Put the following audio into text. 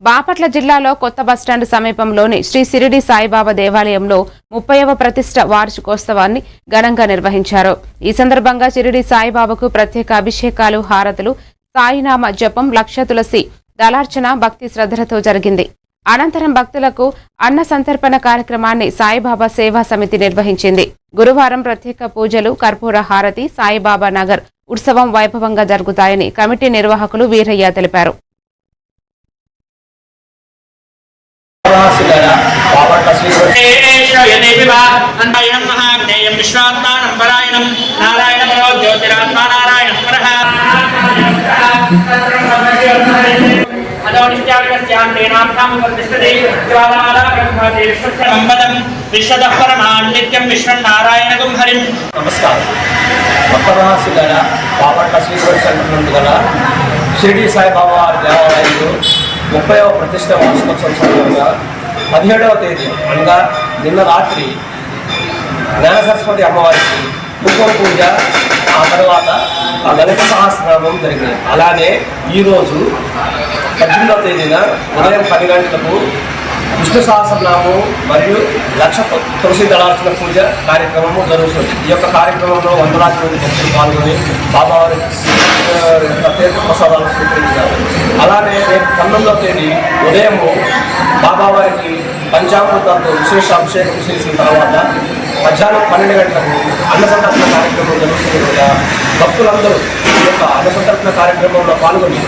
బాపట్ల జిల్లాలో కొత్త బస్టాండ్ సమీపంలోని శ్రీ షిరిడి సాయిబాబా దేవాలయంలో 30వ ప్రతిష్ఠ వార్షికోత్సవాన్ని ఘనంగా నిర్వహించారు. ఈ సందర్భంగా షిరిడి సాయిబాబాకు ప్రత్యేక అభిషేకాలు, హారతులు, సాయినామ జపం, లక్ష తులసి దళార్చన భక్తి శ్రద్ధలతో జరిగింది. అనంతరం భక్తులకు అన్న సంతర్పణ కార్యక్రమాన్ని సాయిబాబా సేవా సమితి నిర్వహించింది. గురువారం ప్రత్యేక పూజలు, కర్పూర హారతి, సాయిబాబా నగర్ ఉత్సవం వైభవంగా జరుగుతాయని కమిటీ నిర్వాహకులు వీరయ్య తెలిపారు. నమస్కారం. కొత్తరాశిగల బాపట్ల శ్రీశ్వర సెంటర్ నుండి గల షిరిడి సాయిబాబా దేవాలయంలో 30వ ప్రతిష్ట వార్షికోత్సవం సందర్భంగా 17వ తేదీ అనగా నిన్న రాత్రి జ్ఞాన సరస్వతి అమ్మవారికి కుంకుమ పూజ, ఆ తర్వాత లలిత సహస్రనామం జరిగింది. అలానే ఈరోజు 18వ తేదీన ఉదయం 10 గంటలకు విష్ణు సహస్రనామం మరియు లక్ష తులసి దళార్చన పూజ కార్యక్రమము జరుగుతుంది. ఈ యొక్క కార్యక్రమంలో వందలాది మంది భక్తులు పాల్గొని బాబావారి ప్రత్యేక ప్రసాదాలు స్వీకరించారు. అలానే రేపు 19వ తేదీ ఉదయం బాబావారికి పంచామృతాలతో విశేష అభిషేకం చేసిన తర్వాత మధ్యాహ్నం 12 గంటలకు అన్నసంతర్పణ కార్యక్రమం జరుగుతుంది. భక్తులందరూ ఈ యొక్క అన్నసంతర్పణ కార్యక్రమంలో పాల్గొని